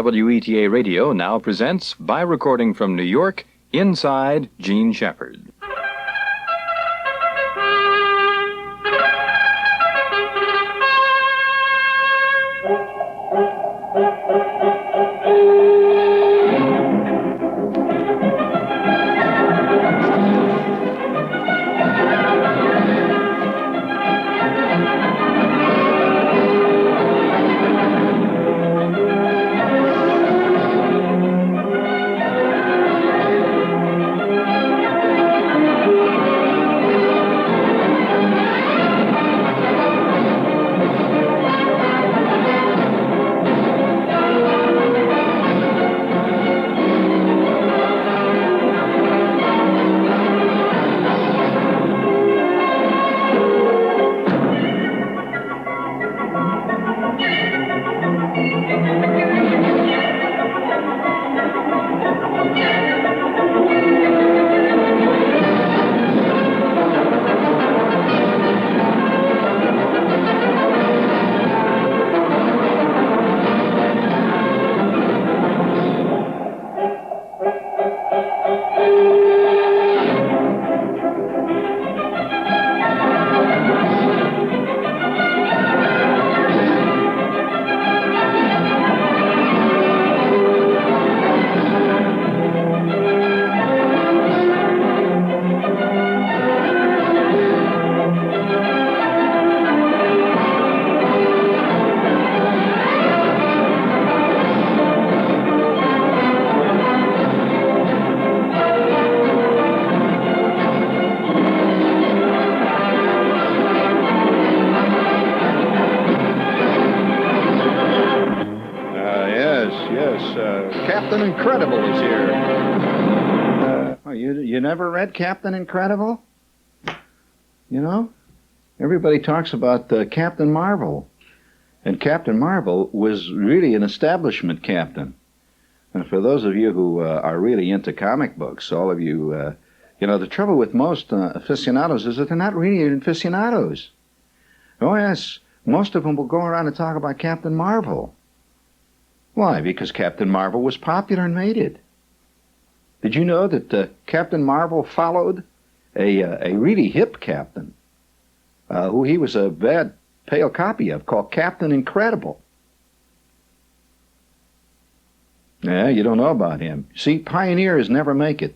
WETA Radio now presents, by recording from New York, Inside Gene Shepard. Captain Incredible is here. You never read Captain Incredible? You know, everybody talks about Captain Marvel. And Captain Marvel was really an establishment captain. And for those of you who are really into comic books, all of you, you know, the trouble with most aficionados is that they're not really aficionados. Oh, yes, most of them will go around and talk about Captain Marvel. Why? Because Captain Marvel was popular and made it. Did you know that Captain Marvel followed a really hip captain, who he was a bad, pale copy of, called Captain Incredible? Yeah, you don't know about him. See, pioneers never make it.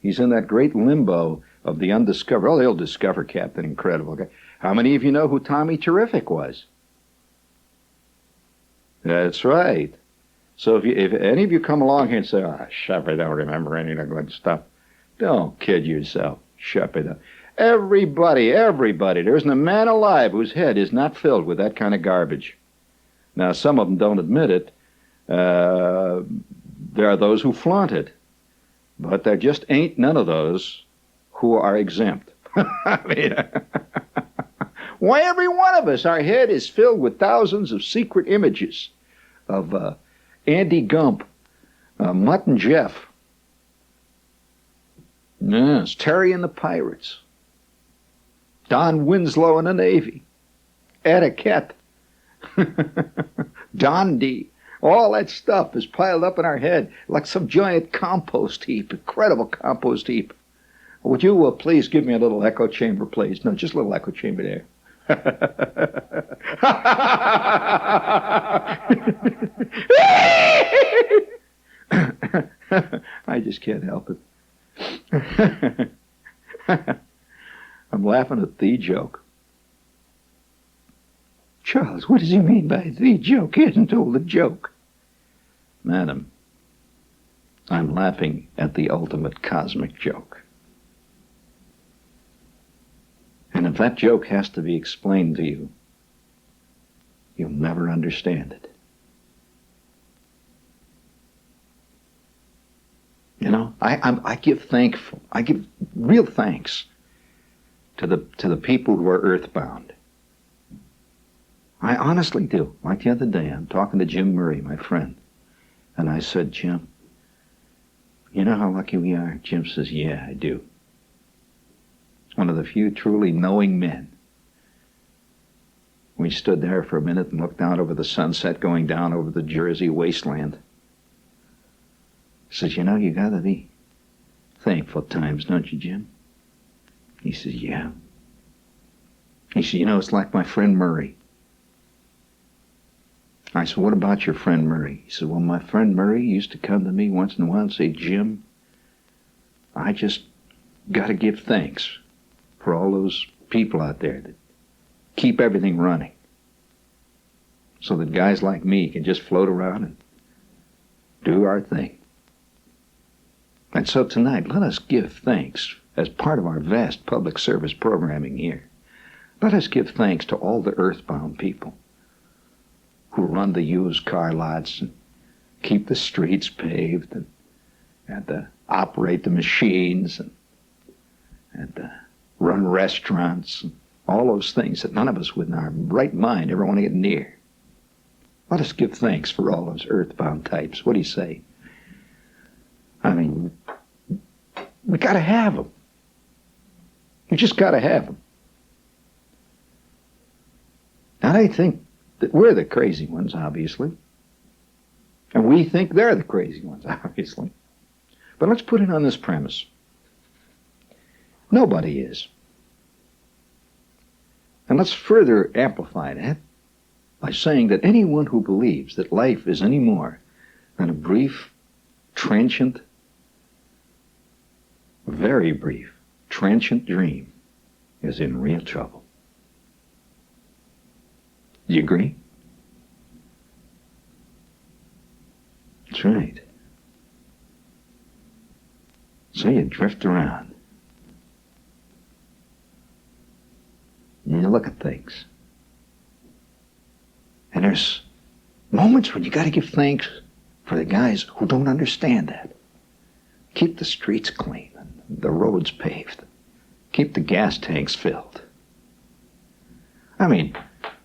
He's in that great limbo of the undiscovered. Oh, they'll discover Captain Incredible. Okay? How many of you know who Tommy Terrific was? That's right. So if any of you come along here and say, "Ah, Shep, I don't remember any of that good stuff," don't kid yourself. Shep, everybody, there isn't a man alive whose head is not filled with that kind of garbage. Now, some of them don't admit it. There are those who flaunt it. But there just ain't none of those who are exempt. I mean, why, every one of us, our head is filled with thousands of secret images of Andy Gump, Mutt and Jeff, yes, Terry and the Pirates, Don Winslow and the Navy, Etiquette, Don D. All that stuff is piled up in our head like some giant compost heap, incredible compost heap. Would you please give me a little echo chamber, please? No, just a little echo chamber there. I just can't help it. I'm laughing at the joke. Charles, what does he mean by the joke? He hasn't told a joke. Madam, I'm laughing at the ultimate cosmic joke. And if that joke has to be explained to you, you'll never understand it. You know, I give real thanks to the people who are earthbound. I honestly do. Like the other day, I'm talking to Jim Murray, my friend, and I said, "Jim, you know how lucky we are?" Jim says, "Yeah, I do." One of the few truly knowing men We stood there for a minute and looked out over the sunset going down over the Jersey wasteland. He says, you know, you gotta be thankful at times, don't you, Jim? He says, yeah. He said, you know, it's like my friend Murray. I said, what about your friend Murray? He said, well, my friend Murray used to come to me once in a while and say, Jim, I just gotta give thanks for all those people out there that keep everything running so that guys like me can just float around and do our thing. And so tonight, let us give thanks as part of our vast public service programming here. Let us give thanks to all the earthbound people who run the used car lots and keep the streets paved and operate the machines and run restaurants and all those things that none of us in our right mind ever want to get near. Let us give thanks for all those earthbound types. What do you say? I mean, we got to have them. We just got to have them. And I think that we're the crazy ones, obviously. And we think they're the crazy ones, obviously. But let's put it on this premise. Nobody is. And let's further amplify that by saying that anyone who believes that life is any more than a brief, transient, very brief, transient dream is in real trouble. Do you agree? That's right. So you drift around. And you look at things. And there's moments when you got to give thanks for the guys who don't understand that. Keep the streets clean, and the roads paved. Keep the gas tanks filled. I mean,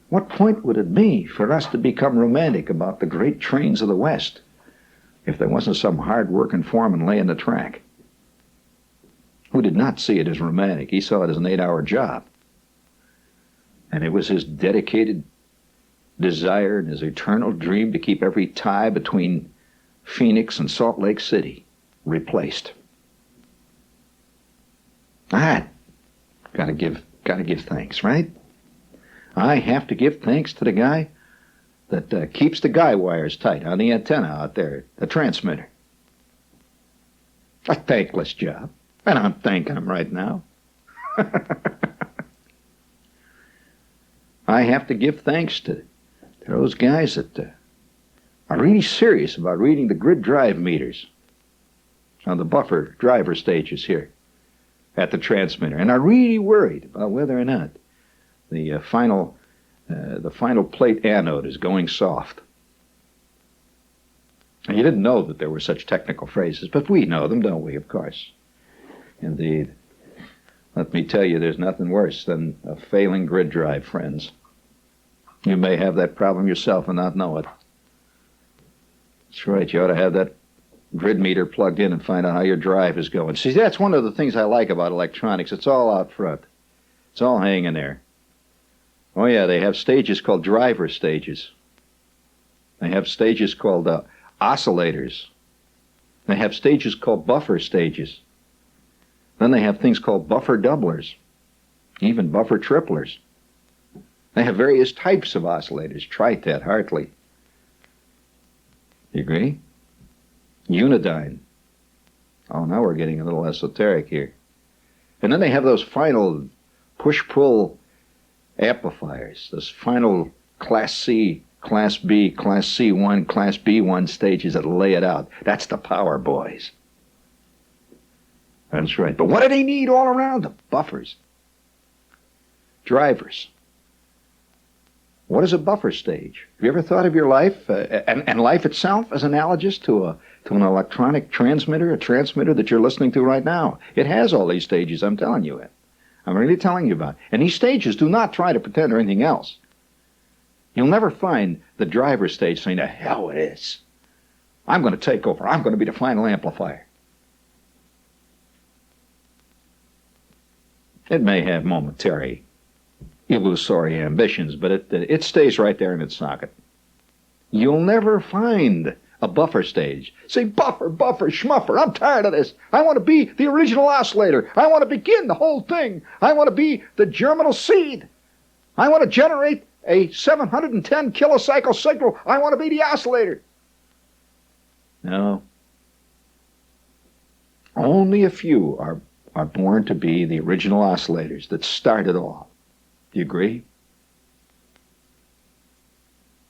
what point would it be for us to become romantic about the great trains of the West if there wasn't some hard-working foreman laying the track who did not see it as romantic? He saw it as an 8-hour job. And it was his dedicated desire and his eternal dream to keep every tie between Phoenix and Salt Lake City replaced. I gotta give thanks, right? I have to give thanks to the guy that keeps the guy wires tight on the antenna out there, the transmitter. A thankless job, and I'm thanking him right now. I have to give thanks to those guys that are really serious about reading the grid drive meters on the buffer driver stages here at the transmitter, and are really worried about whether or not the final plate anode is going soft. And you didn't know that there were such technical phrases, but we know them, don't we? Of course. Indeed. Let me tell you, there's nothing worse than a failing grid drive, friends. You may have that problem yourself and not know it. That's right, you ought to have that grid meter plugged in and find out how your drive is going. See, that's one of the things I like about electronics. It's all out front. It's all hanging there. Oh yeah, they have stages called driver stages. They have stages called oscillators. They have stages called buffer stages. Then they have things called buffer doublers, even buffer triplers. They have various types of oscillators. Tritet, Hartley. You agree? Unidyne. Oh, now we're getting a little esoteric here. And then they have those final push-pull amplifiers, those final Class C, Class B, Class C1, Class B1 stages that lay it out. That's the power boys. That's right. But what do they need all around them? Buffers. Drivers. What is a buffer stage? Have you ever thought of your life and life itself as analogous to an electronic transmitter, a transmitter that you're listening to right now? It has all these stages, I'm telling you it. I'm really telling you about it. And these stages do not try to pretend they're anything else. You'll never find the driver stage saying, the hell it is. I'm going to take over. I'm going to be the final amplifier. It may have momentary illusory ambitions, but it stays right there in its socket. You'll never find a buffer stage. Say, buffer, schmuffer, I'm tired of this. I want to be the original oscillator. I want to begin the whole thing. I want to be the germinal seed. I want to generate a 710 kilocycle signal. I want to be the oscillator. No. Only a few are born to be the original oscillators that start it all. Do you agree?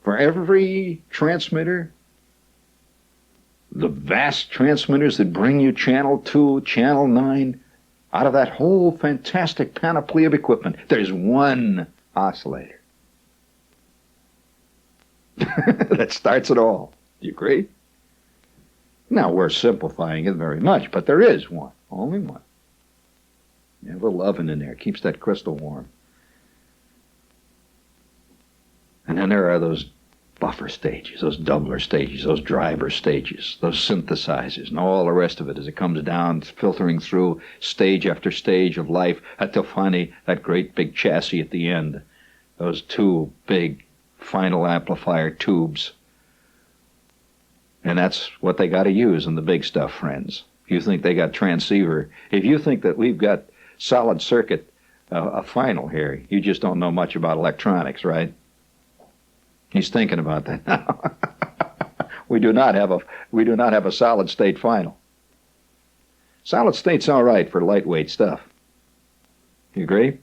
For every transmitter, the vast transmitters that bring you channel 2, channel 9, out of that whole fantastic panoply of equipment, there's one oscillator that starts it all. Do you agree? Now, we're simplifying it very much, but there is one, only one. You have a little oven in there, keeps that crystal warm. And then there are those buffer stages, those doubler stages, those driver stages, those synthesizers, and all the rest of it as it comes down, filtering through stage after stage of life until finally that great big chassis at the end, those two big final amplifier tubes. And that's what they got to use in the big stuff, friends. If you think they got transceiver, if you think that we've got solid circuit, a final here, you just don't know much about electronics, right? He's thinking about that now. We do not have a solid state final. Solid state's all right for lightweight stuff. You agree?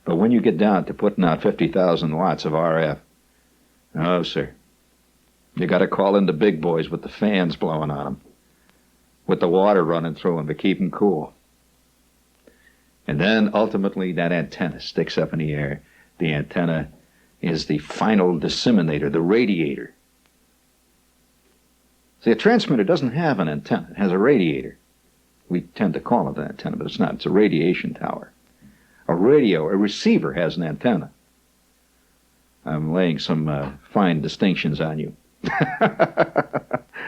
But when you get down to putting out 50,000 watts of RF, oh, sir. You got to call in the big boys with the fans blowing on them, with the water running through them to keep them cool. And then ultimately that antenna sticks up in the air. The antenna is the final disseminator, the radiator. See, a transmitter doesn't have an antenna. It has a radiator. We tend to call it an antenna, but it's not. It's a radiation tower. A receiver has an antenna. I'm laying some fine distinctions on you.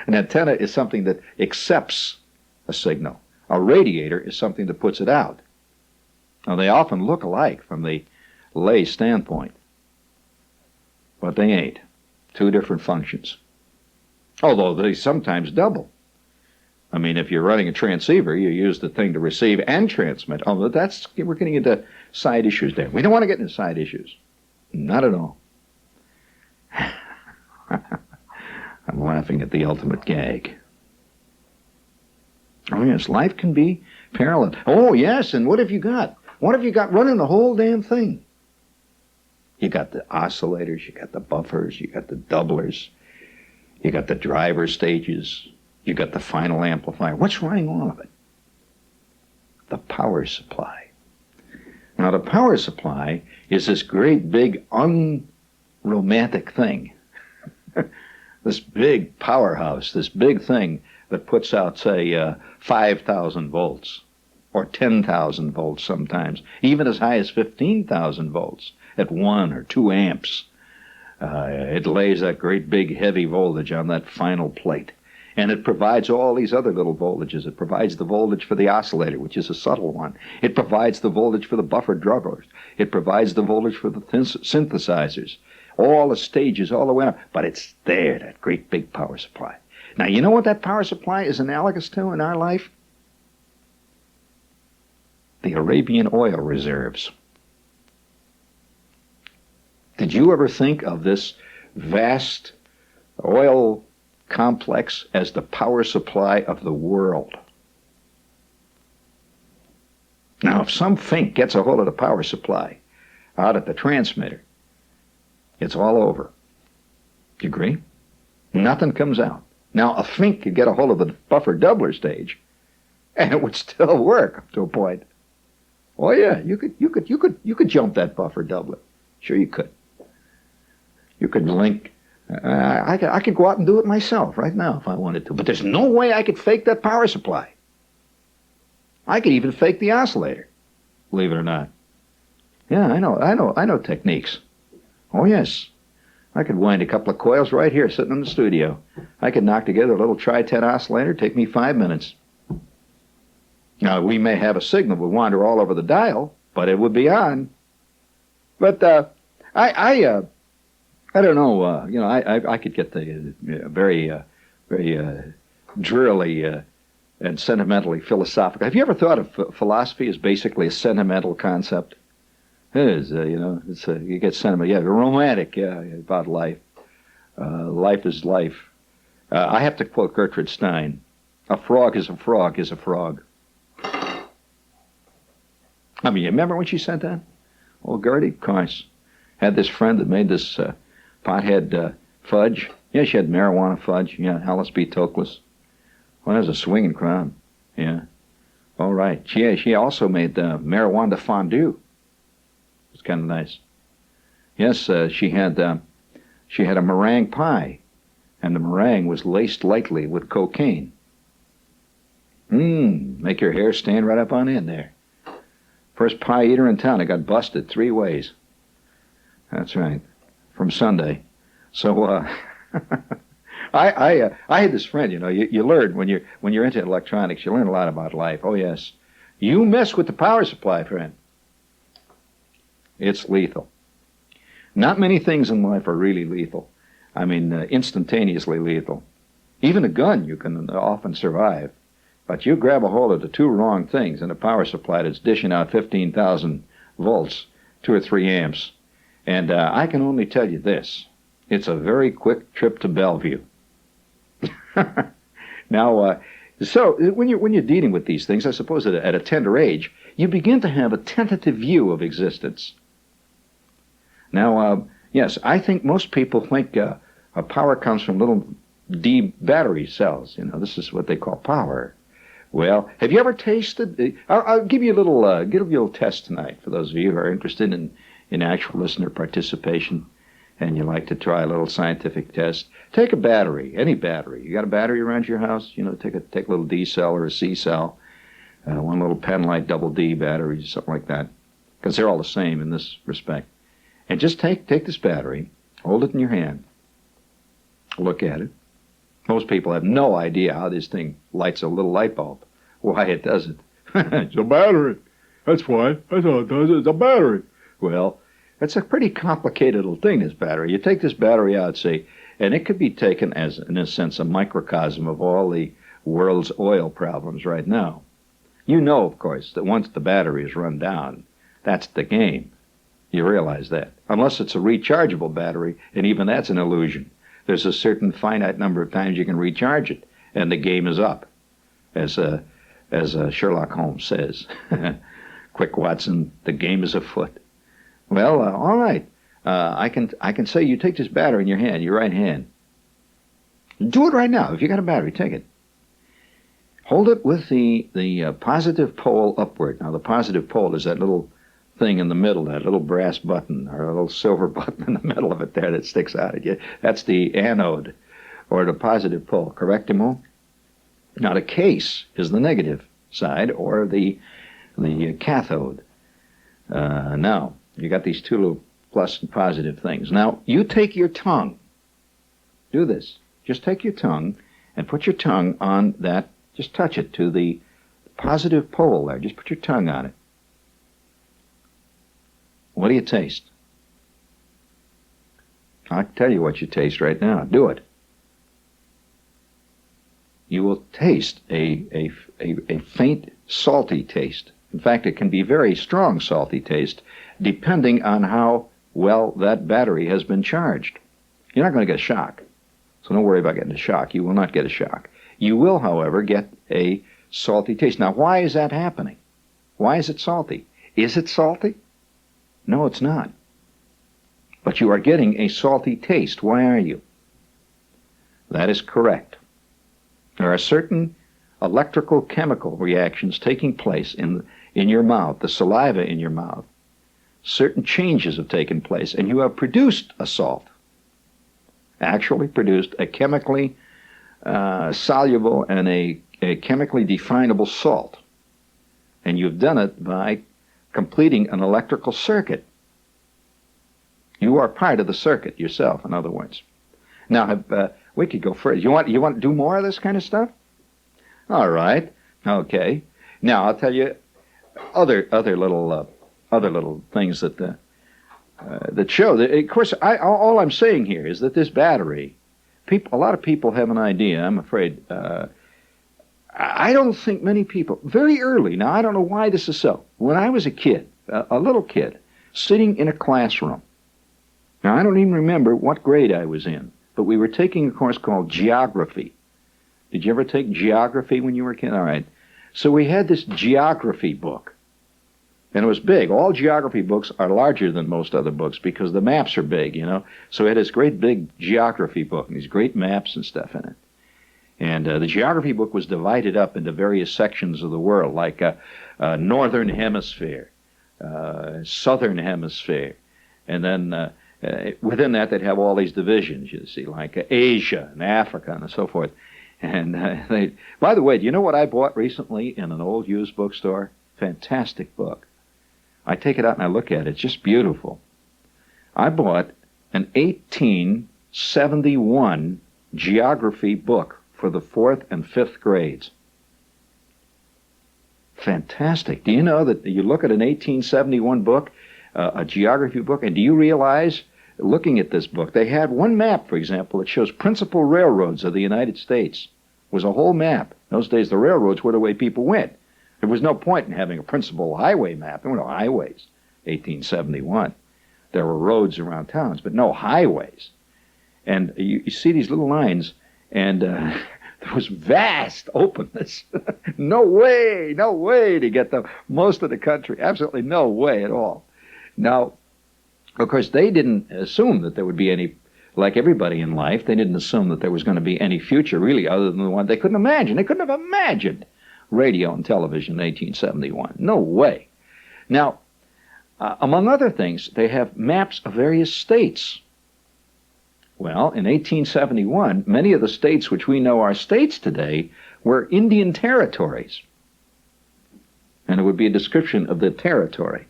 An antenna is something that accepts a signal. A radiator is something that puts it out. Now, they often look alike from the lay standpoint, but they ain't. Two different functions. Although they sometimes double. I mean, if you're running a transceiver, you use the thing to receive and transmit. Oh, we're getting into side issues there. We don't want to get into side issues. Not at all. I'm laughing at the ultimate gag. Oh, yes, life can be parallel. Oh, yes, and what have you got? What have you got running the whole damn thing? You got the oscillators, you got the buffers, you got the doublers, you got the driver stages, you got the final amplifier. What's running all of it? The power supply. Now, the power supply is this great big unromantic thing. This big powerhouse, this big thing that puts out, say, 5,000 volts or 10,000 volts sometimes, even as high as 15,000 volts at 1 or 2 amps. It lays that great big heavy voltage on that final plate. And it provides all these other little voltages. It provides the voltage for the oscillator, which is a subtle one. It provides the voltage for the buffer drubbers. It provides the voltage for the synthesizers. All the stages, all the way up. But it's there, that great big power supply. Now, you know what that power supply is analogous to in our life? The Arabian oil reserves. Did you ever think of this vast oil complex as the power supply of the world? Now, if some fink gets a hold of the power supply out at the transmitter, it's all over. Do you agree? Nothing comes out. Now, a fink could get a hold of the buffer doubler stage, and it would still work up to a point. Oh yeah, you could jump that buffer doubler. Sure, you could. You could link. I could go out and do it myself right now if I wanted to. But there's no way I could fake that power supply. I could even fake the oscillator, believe it or not. Yeah, I know techniques. Oh yes, I could wind a couple of coils right here sitting in the studio. I could knock together a little tri-10 oscillator, take me 5 minutes. Now, we may have a signal that would wander all over the dial, but it would be on. But I don't know. You know, I could get the very drearily and sentimentally philosophical. Have you ever thought of philosophy as basically a sentimental concept? It is. You know, it's you get sentiment. Yeah, romantic. Yeah, about life. Life is life. I have to quote Gertrude Stein. A frog is a frog is a frog. I mean, you remember when she said that? Well, Gertie, of course, had this friend that made this pothead fudge. Yeah, she had marijuana fudge. Yeah, Alice B. Toklas. Well, that was a swinging crowd. Yeah. All right. She also made marijuana fondue. It's kind of nice. Yes, she had a meringue pie, and the meringue was laced lightly with cocaine. Make your hair stand right up on end there. First pie eater in town. I got busted 3 ways. That's right. From Sunday. So I had this friend. You know, you learn when you're into electronics. You learn a lot about life. Oh yes, you mess with the power supply, friend. It's lethal. Not many things in life are really lethal. I mean, instantaneously lethal. Even a gun you can often survive. But you grab a hold of the 2 wrong things in a power supply that's dishing out 15,000 volts, 2 or 3 amps. And I can only tell you this. It's a very quick trip to Bellevue. Now, so when you're dealing with these things, I suppose at a tender age, you begin to have a tentative view of existence. Now, yes, I think most people think power comes from little D battery cells. You know, this is what they call power. Well, have you ever tasted? I'll give you a little test tonight for those of you who are interested in actual listener participation, and you like to try a little scientific test. Take a battery, any battery. You got a battery around your house? You know, take a little D cell or a C cell, one little penlight double D battery, something like that, because they're all the same in this respect. And just take this battery, hold it in your hand, look at it. Most people have no idea how this thing lights a little light bulb, why it does it. It's a battery. That's why. That's how it does it. It's a battery. Well, it's a pretty complicated little thing, this battery. You take this battery out, say, and it could be taken as, in a sense, a microcosm of all the world's oil problems right now. You know, of course, that once the battery is run down, that's the game. You realize that. Unless it's a rechargeable battery, and even that's an illusion. There's a certain finite number of times you can recharge it, and the game is up, as Sherlock Holmes says. Quick, Watson, the game is afoot. Well, all right. I can say you take this battery in your hand, your right hand. Do it right now. If you got a battery, take it. Hold it with the positive pole upward. Now, the positive pole is that little thing in the middle, that little brass button or a little silver button in the middle of it there that sticks out at you. That's the anode or the positive pole. Correctimo? Now, the case is the negative side or the cathode. Now, you got these 2 little plus and positive things. Now, you take your tongue. Do this. Just take your tongue and put your tongue on that. Just touch it to the positive pole there. Just put your tongue on it. What do you taste? I'll tell you what you taste right now. Do it. You will taste a faint, salty taste. In fact, it can be very strong salty taste, depending on how well that battery has been charged. You're not going to get a shock, so don't worry about getting a shock. You will not get a shock. You will, however, get a salty taste. Now, why is that happening? Why is it salty? Is it salty? No, it's not. But you are getting a salty taste. Why are you? That is correct. There are certain electrical chemical reactions taking place in your mouth, the saliva in your mouth. Certain changes have taken place, and you have produced a salt. Actually produced a chemically soluble and a chemically definable salt. And you've done it by completing an electrical circuit. You are part of the circuit yourself, in other words. Now, we could go further. You want to do more of this kind of stuff? All right. Okay. Now I'll tell you other little things that that show that. Of course, all I'm saying here is that this battery, a lot of people have an idea. I'm afraid. I don't think many people. Very early. Now I don't know why this is so. When I was a kid, a little kid, sitting in a classroom. Now I don't even remember what grade I was in, but we were taking a course called geography. Did you ever take geography when you were a kid? All right. So we had this geography book. And it was big. All geography books are larger than most other books because the maps are big, you know. So we had this great big geography book and these great maps and stuff in it. And the geography book was divided up into various sections of the world, like Northern Hemisphere, Southern Hemisphere. And then within that, they'd have all these divisions, you see, like Asia and Africa and so forth. And by the way, do you know what I bought recently in an old used bookstore? Fantastic book. I take it out and I look at it. It's just beautiful. I bought an 1871 geography book for the 4th and 5th grades. Fantastic. Do you know that you look at an 1871 book, a geography book, and do you realize, looking at this book, they had one map, for example, that shows principal railroads of the United States. It was a whole map. In those days, the railroads were the way people went. There was no point in having a principal highway map. There were no highways, 1871. There were roads around towns, but no highways. And you see these little lines, and there was vast openness. No way to get the most of the country. Absolutely no way at all. Now, of course, they didn't assume that there would be any, like everybody in life, they didn't assume that there was going to be any future really other than the one they couldn't imagine. They couldn't have imagined radio and television in 1871. No way. Now, among other things, they have maps of various states. Well, in 1871, many of the states which we know are states today were Indian territories. And it would be a description of the territory.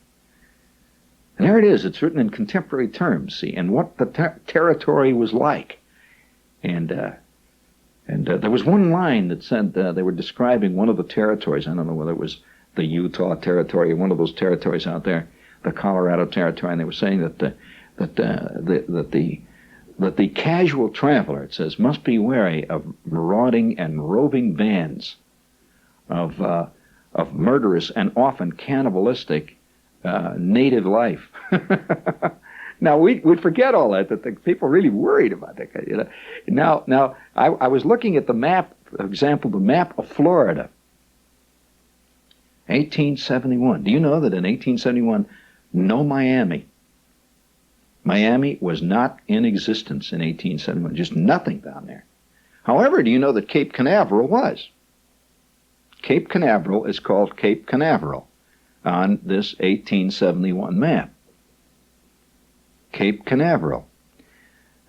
And there it is. It's written in contemporary terms, see, and what the territory was like. And there was one line that said they were describing one of the territories. I don't know whether it was the Utah territory or one of those territories out there, the Colorado territory, and they were saying that the casual traveler, it says, must be wary of marauding and roving bands of murderous and often cannibalistic native life. Now, we forget all that the people really worried about that. You know? Now, I was looking at the map, for example, the map of Florida, 1871. Do you know that in 1871, no Miami? Miami was not in existence in 1871, just nothing down there. However, do you know that Cape Canaveral was? Cape Canaveral is called Cape Canaveral on this 1871 map. Cape Canaveral.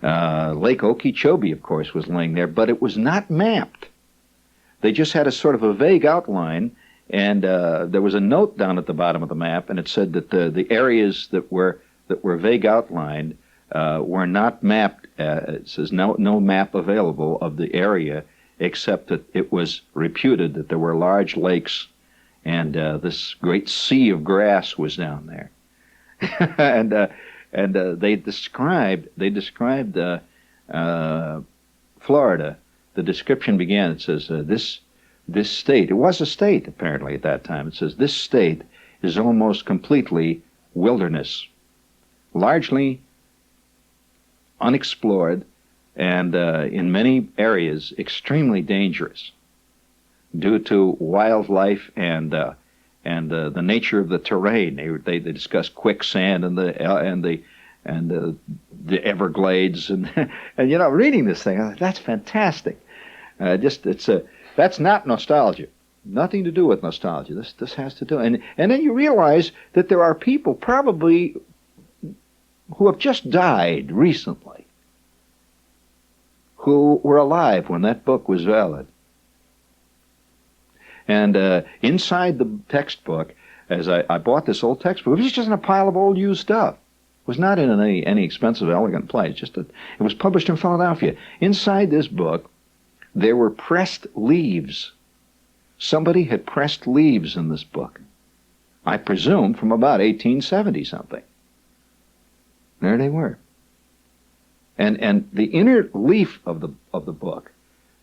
Lake Okeechobee, of course, was laying there, but it was not mapped. They just had a sort of a vague outline, and there was a note down at the bottom of the map, and it said that the areas that were vague outlined were not mapped. It says no map available of the area, except that it was reputed that there were large lakes, and this great sea of grass was down there. And they described Florida. The description began. It says this state. It was a state apparently at that time. It says this state is almost completely wilderness, largely unexplored, and in many areas extremely dangerous due to wildlife and the nature of the terrain. They discuss quicksand and the Everglades and and you know, reading this thing, that's fantastic. That's not nostalgia. Nothing to do with nostalgia. This has to do, and then you realize that there are people probably who have just died recently who were alive when that book was valid. And inside the textbook, as I bought this old textbook, it was just in a pile of old used stuff. It was not in any expensive, elegant place. It was published in Philadelphia. Inside this book, there were pressed leaves. Somebody had pressed leaves in this book. I presume from about 1870 something. There they were. And the inner leaf of the book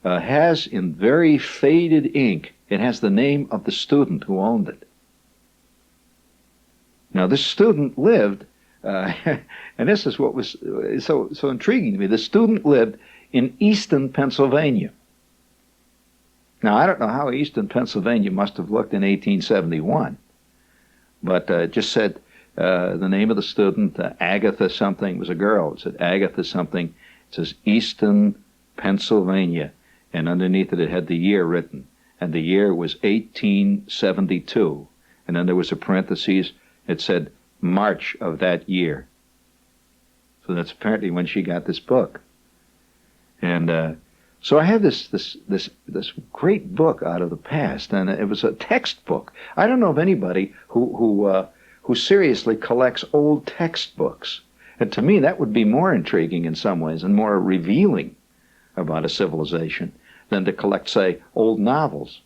has, in very faded ink, it has the name of the student who owned it. Now, this student lived, and this is what was so intriguing to me. The student lived in Easton, Pennsylvania. Now, I don't know how Easton, Pennsylvania must have looked in 1871, but it just said the name of the student, Agatha something, was a girl. It said Agatha something. It says Easton, Pennsylvania, and underneath it, it had the year written, and the year was 1872, and then there was a parentheses. It said March of that year. So that's apparently when she got this book. And so I have this great book out of the past, and it was a textbook. I don't know of anybody who seriously collects old textbooks. And to me, that would be more intriguing in some ways and more revealing about a civilization than to collect, say, old novels.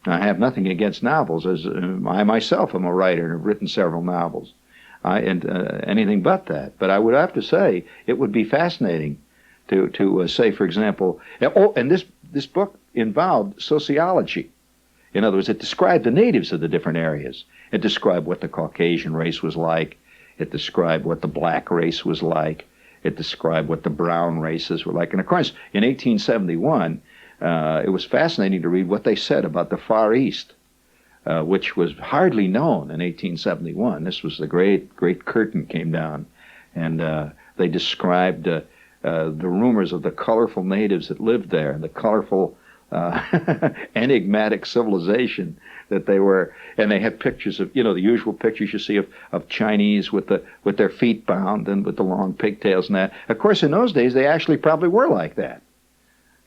I have nothing against novels, as I myself am a writer and have written several novels, anything but that. But I would have to say it would be fascinating to say, for example, and this book involved sociology. In other words, it described the natives of the different areas. It described what the Caucasian race was like. It described what the black race was like. It described what the brown races were like. And of course, in 1871, it was fascinating to read what they said about the Far East, which was hardly known in 1871. This was the great curtain came down, and they described the rumors of the colorful natives that lived there, and the colorful, enigmatic civilization that they were. And they had pictures of, the usual pictures you see of Chinese with their feet bound and with the long pigtails and that. Of course, in those days, they actually probably were like that.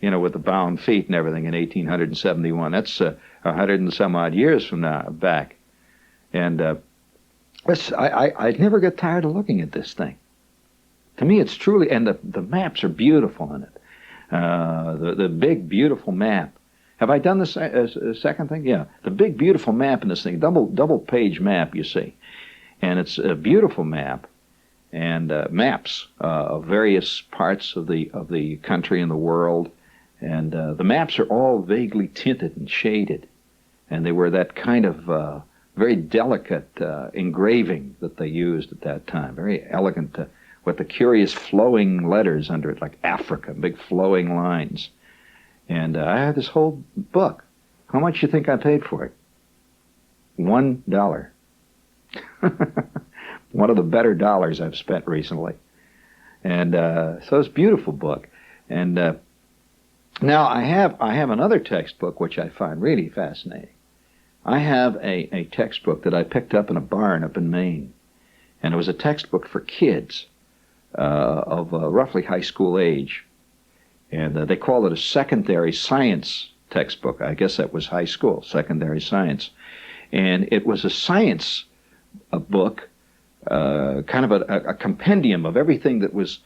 With the bound feet and everything in 1871. That's 100 and some odd years from now back. And I never get tired of looking at this thing. To me, it's truly, and the maps are beautiful in it. The big, beautiful map. Have I done this second thing? Yeah, the big, beautiful map in this thing, double page map, you see. And it's a beautiful map. And maps of various parts of the country and the world. And the maps are all vaguely tinted and shaded. And they were that kind of very delicate engraving that they used at that time. Very elegant, with the curious flowing letters under it, like Africa, big flowing lines. And I had this whole book. How much do you think I paid for it? $1. One of the better dollars I've spent recently. And so it's a beautiful book. And now I have another textbook which I find really fascinating. I have a textbook that I picked up in a barn up in Maine, and it was a textbook for kids of roughly high school age, and they call it a secondary science textbook. I guess that was high school, secondary science, and it was a science book, kind of a compendium of everything that was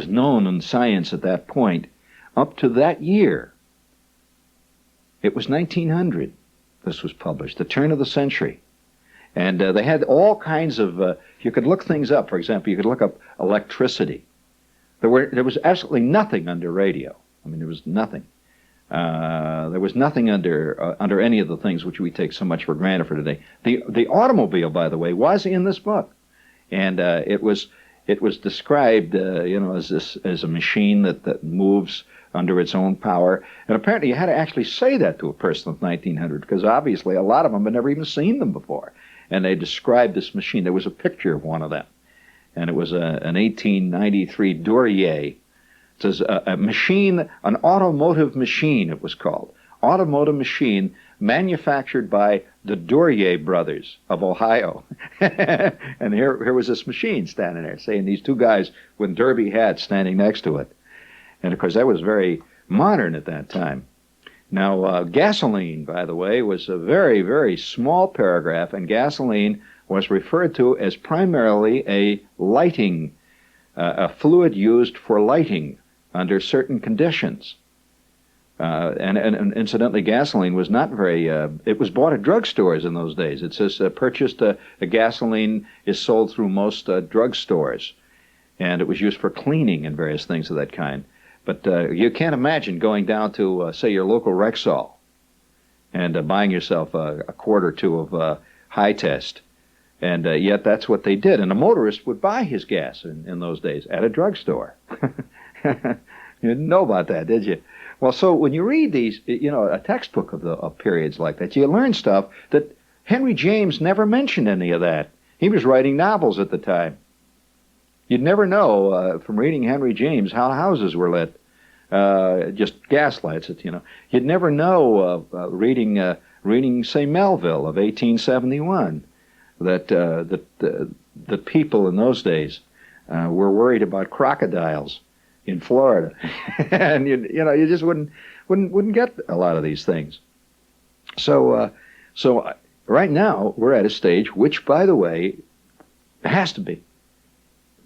known in science at that point. Up to that year, it was 1900, this was published, the turn of the century. And they had all kinds of, you could look things up. For example, you could look up electricity. There was absolutely nothing under radio. I mean, there was nothing. There was nothing under any of the things which we take so much for granted for today. The automobile, by the way, was in this book. And it was described, as a machine that moves under its own power. And apparently you had to actually say that to a person of 1900, because obviously a lot of them had never even seen them before. And they described this machine. There was a picture of one of them. And it was an 1893 Duryea. It says a machine, an automotive machine, it was called. Automotive machine manufactured by the Duryea brothers of Ohio. And here was this machine standing there, saying these two guys with derby hats standing next to it. And of course, that was very modern at that time. Now, gasoline, by the way, was a very, very small paragraph, and gasoline was referred to as primarily a lighting, a fluid used for lighting under certain conditions. And incidentally, gasoline was not very, it was bought at drugstores in those days. It says purchased a gasoline is sold through most drugstores. And it was used for cleaning and various things of that kind. But you can't imagine going down to, say, your local Rexall and buying yourself a quart or two of high test. And yet that's what they did. And a motorist would buy his gas in those days at a drugstore. You didn't know about that, did you? Well, so when you read these, a textbook of periods like that, you learn stuff that Henry James never mentioned any of that. He was writing novels at the time. You'd never know from reading Henry James how houses were lit, just gas lights. You'd never know reading, say, Melville of 1871, that the people in those days were worried about crocodiles in Florida, and you just wouldn't get a lot of these things. So right now we're at a stage which, by the way, has to be.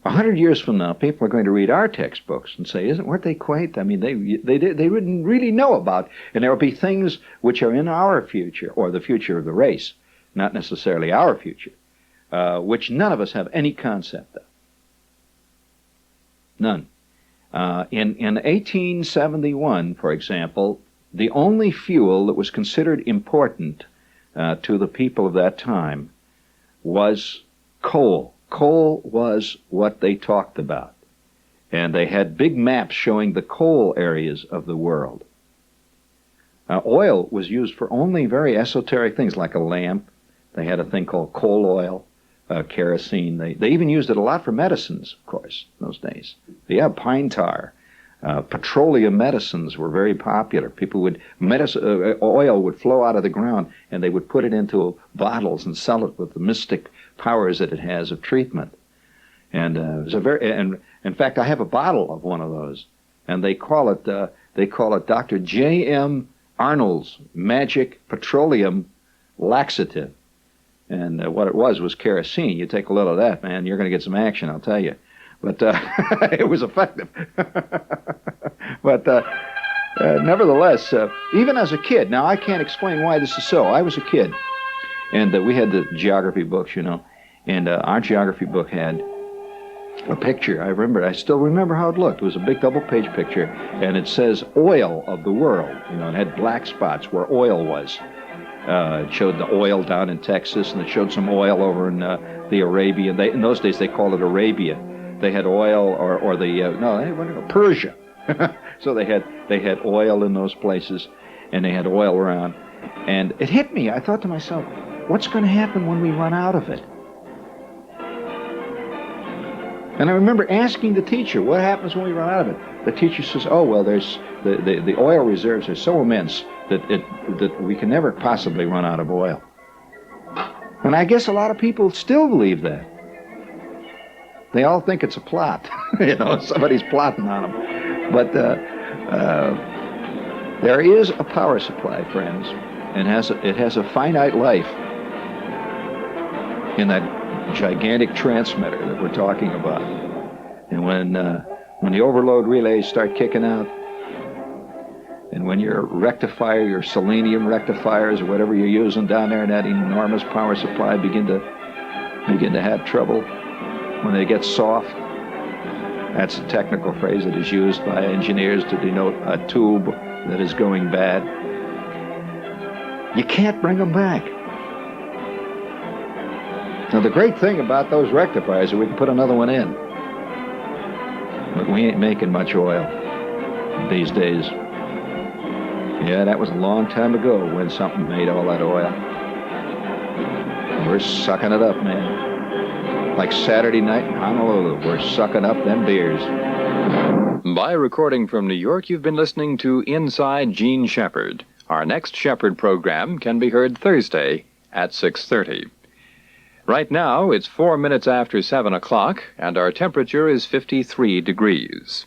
100 years from now, people are going to read our textbooks and say, weren't they quaint? I mean, they didn't really know about, and there will be things which are in our future, or the future of the race, not necessarily our future, which none of us have any concept of. None. In 1871, for example, the only fuel that was considered important to the people of that time was coal. Coal was what they talked about. And they had big maps showing the coal areas of the world. Oil was used for only very esoteric things like a lamp. They had a thing called coal oil, kerosene. They even used it a lot for medicines, of course, in those days. Yeah, pine tar. Petroleum medicines were very popular. People would, oil would flow out of the ground, and they would put it into bottles and sell it with the mystic powers that it has of treatment. And it was and in fact, I have a bottle of one of those, and they call it Dr. J.M. Arnold's Magic Petroleum Laxative. And what it was kerosene. You take a little of that, man, you're going to get some action, I'll tell you. But it was effective. But nevertheless, even as a kid, now I can't explain why this is so. I was a kid, and we had the geography books, and our geography book had a picture. I still remember how it looked. It was a big double-page picture, and it says oil of the world. It had black spots where oil was. It showed the oil down in Texas, and it showed some oil over in the Arabian. In those days, they called it Arabia. They had oil, or Persia. So they had oil in those places, and they had oil around. And it hit me. I thought to myself, what's going to happen when we run out of it? And I remember asking the teacher, what happens when we run out of it? The teacher says, oh, well, there's the oil reserves are so immense that we can never possibly run out of oil. And I guess a lot of people still believe that. They all think it's a plot. Somebody's plotting on them. But there is a power supply, friends, and it has a finite life in that gigantic transmitter that we're talking about. And when the overload relays start kicking out, and when your rectifier, your selenium rectifiers, or whatever you're using down there in that enormous power supply begin to have trouble, when they get soft, that's a technical phrase that is used by engineers to denote a tube that is going bad. You can't bring them back. Now, the great thing about those rectifiers is we can put another one in. But we ain't making much oil these days. Yeah, that was a long time ago when something made all that oil. We're sucking it up, man. Like Saturday night in Honolulu, we're sucking up them beers. By recording from New York, you've been listening to Inside Gene Shepherd. Our next Shepherd program can be heard Thursday at 6:30. Right now, it's 4 minutes after 7 o'clock, and our temperature is 53 degrees.